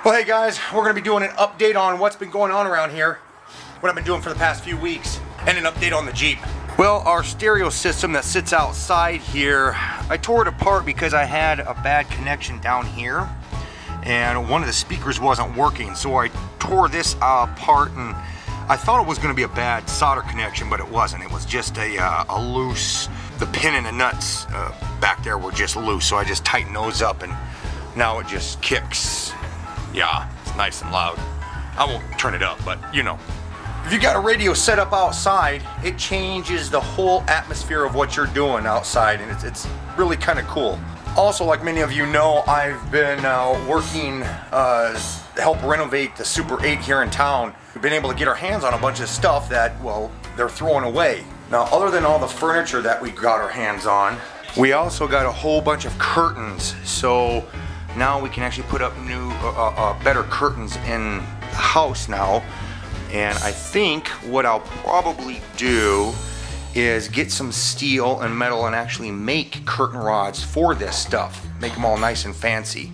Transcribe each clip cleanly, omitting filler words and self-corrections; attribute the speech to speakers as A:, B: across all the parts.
A: Well, hey guys, we're going to be doing an update on what's been going on around here, what I've been doing for the past few weeks, and an update on the Jeep. Well, our stereo system that sits outside here, I tore it apart because I had a bad connection down here, and one of the speakers wasn't working, so I tore this apart, and I thought it was going to be a bad solder connection, but it wasn't. It was just a loose, the pin and the nuts back there were just loose, so I just tightened those up, and now it just kicks. Yeah, it's nice and loud. I won't turn it up, but you know. If you got a radio set up outside, it changes the whole atmosphere of what you're doing outside, and it's really kind of cool. Also, like many of you know, I've been working to help renovate the Super 8 here in town. We've been able to get our hands on a bunch of stuff that, well, they're throwing away. Now, other than all the furniture that we got our hands on, we also got a whole bunch of curtains. So now we can actually put up new, better curtains in the house now. And I think what I'll probably do is get some steel and metal and actually make curtain rods for this stuff. Make them all nice and fancy.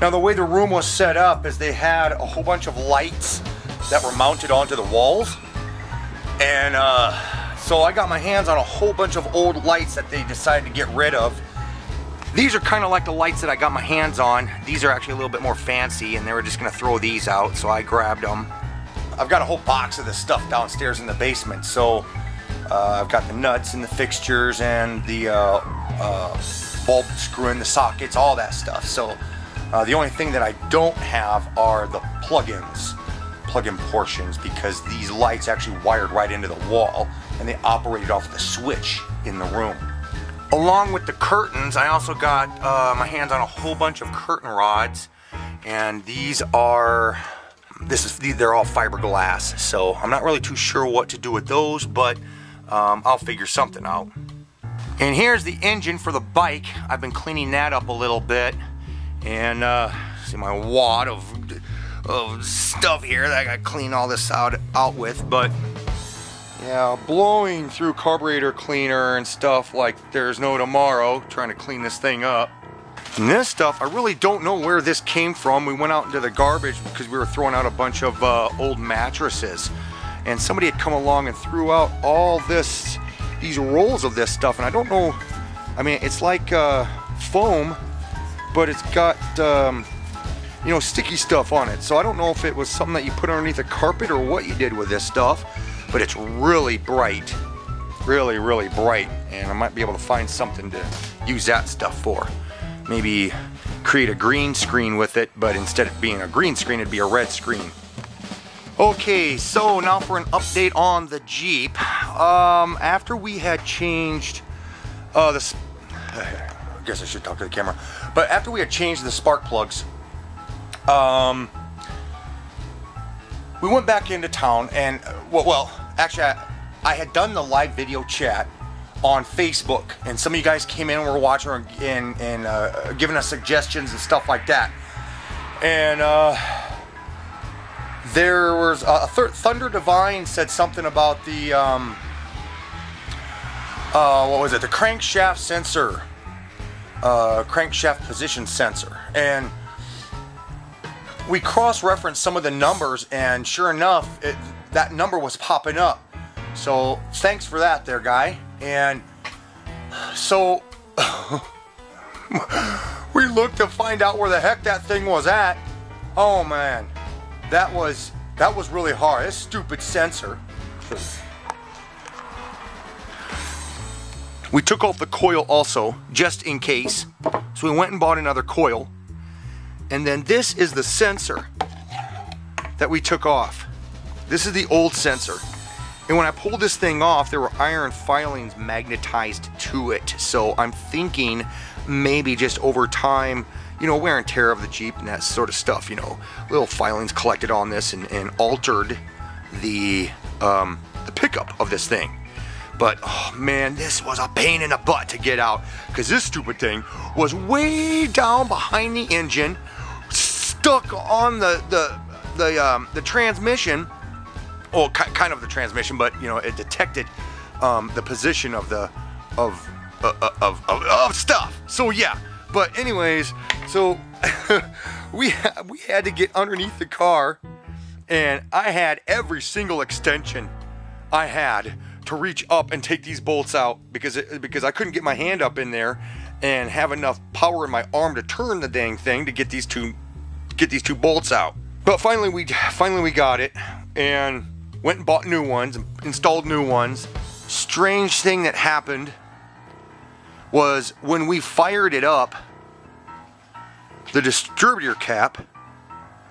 A: Now the way the room was set up is they had a whole bunch of lights that were mounted onto the walls. And so I got my hands on a whole bunch of old lights that they decided to get rid of. These are kind of like the lights that I got my hands on. These are actually a little bit more fancy, and they were just gonna throw these out, so I grabbed them. I've got a whole box of this stuff downstairs in the basement, so I've got the nuts and the fixtures and the bulb screw in the sockets, all that stuff. So the only thing that I don't have are the plug-ins, plug-in portions, because these lights actually wired right into the wall, and they operated off the switch in the room. Along with the curtains, I also got my hands on a whole bunch of curtain rods, and these are, they're all fiberglass, so I'm not really too sure what to do with those, but I'll figure something out. And here's the engine for the bike. I've been cleaning that up a little bit, and see my wad of stuff here that I got to clean all this out with, but yeah, blowing through carburetor cleaner and stuff like there's no tomorrow, trying to clean this thing up. And this stuff, I really don't know where this came from. We went out into the garbage because we were throwing out a bunch of old mattresses. And somebody had come along and threw out all these rolls of this stuff. And I don't know, I mean, it's like foam, but it's got, you know, sticky stuff on it. So I don't know if it was something that you put underneath a carpet or what you did with this stuff. But it's really bright, really, really bright, and I might be able to find something to use that stuff for. Maybe create a green screen with it, but instead of being a green screen, it'd be a red screen. Okay, so now for an update on the Jeep. After we had changed I guess I should talk to the camera, but after we had changed the spark plugs, we went back into town, and well, actually I had done the live video chat on Facebook, and some of you guys came in and were watching and giving us suggestions and stuff like that. And there was Thunder Divine said something about the what was it? The crankshaft sensor, crankshaft position sensor, and we cross-referenced some of the numbers, and sure enough, that number was popping up. So thanks for that there, guy. And so we looked to find out where the heck that thing was at. Oh man, that was really hard. This stupid sensor. We took off the coil also, just in case. So we went and bought another coil. And then this is the sensor that we took off. This is the old sensor. And when I pulled this thing off, there were iron filings magnetized to it. So I'm thinking maybe just over time, you know, wear and tear of the Jeep and that sort of stuff, you know, little filings collected on this and altered the pickup of this thing. But oh man, this was a pain in the butt to get out, because this stupid thing was way down behind the engine, stuck on the transmission. Well, kind of the transmission, but you know, it detected the position of stuff. So yeah, but anyways, so we had to get underneath the car, and I had every single extension I had to reach up and take these bolts out because I couldn't get my hand up in there and have enough power in my arm to turn the dang thing to get these two bolts out. But finally we got it and went and bought new ones and installed new ones. Strange thing that happened was when we fired it up, the distributor cap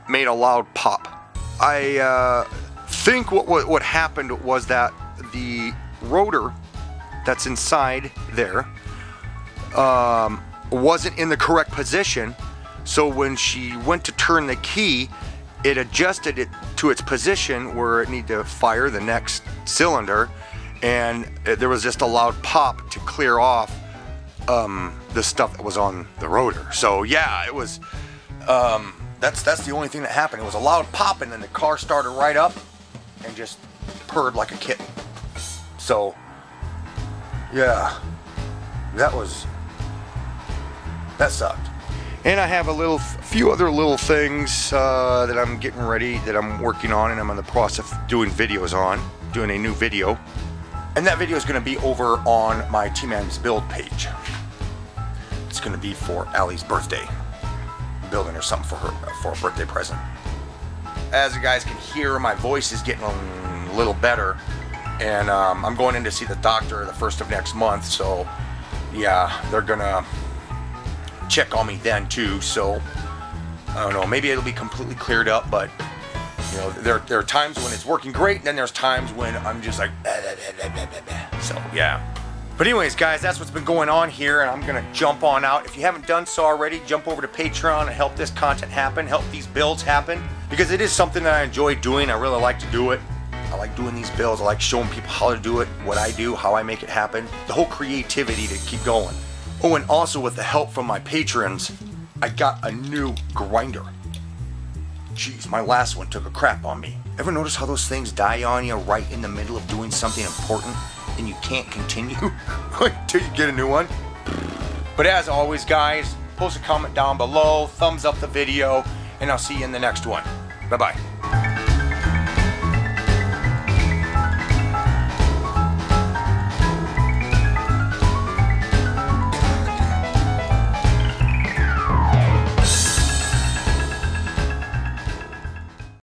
A: made a loud pop. I think what happened was that the rotor that's inside there wasn't in the correct position, so when she went to turn the key, it adjusted it to its position where it needed to fire the next cylinder, and there was just a loud pop to clear off the stuff that was on the rotor. So yeah, it was that's the only thing that happened. It was a loud pop, and then the car started right up and just purred like a kitten. So yeah, that sucked. And I have a few other little things that I'm getting ready, that I'm working on, and I'm in the process of doing videos on, doing a new video. And that video is going to be over on my T-Man's Build page. It's going to be for Allie's birthday. I'm building her something for a birthday present. As you guys can hear, my voice is getting a little better, and I'm going in to see the doctor the 1st of next month. So yeah, they're gonna check on me then too. So I don't know, maybe it'll be completely cleared up, but you know, there are times when it's working great, and then there's times when I'm just like so yeah. But anyways, guys, that's what's been going on here, and I'm gonna jump on out. If you haven't done so already, jump over to Patreon and help this content happen, help these builds happen, because it is something that I enjoy doing. I really like to do it. I like doing these builds. I like showing people how to do it, what I do, how I make it happen, the whole creativity to keep going. Oh, and also with the help from my patrons, I got a new grinder. Jeez, my last one took a crap on me. Ever notice how those things die on you right in the middle of doing something important and you can't continue until you get a new one? But as always, guys, post a comment down below, thumbs up the video, and I'll see you in the next one. Bye-bye.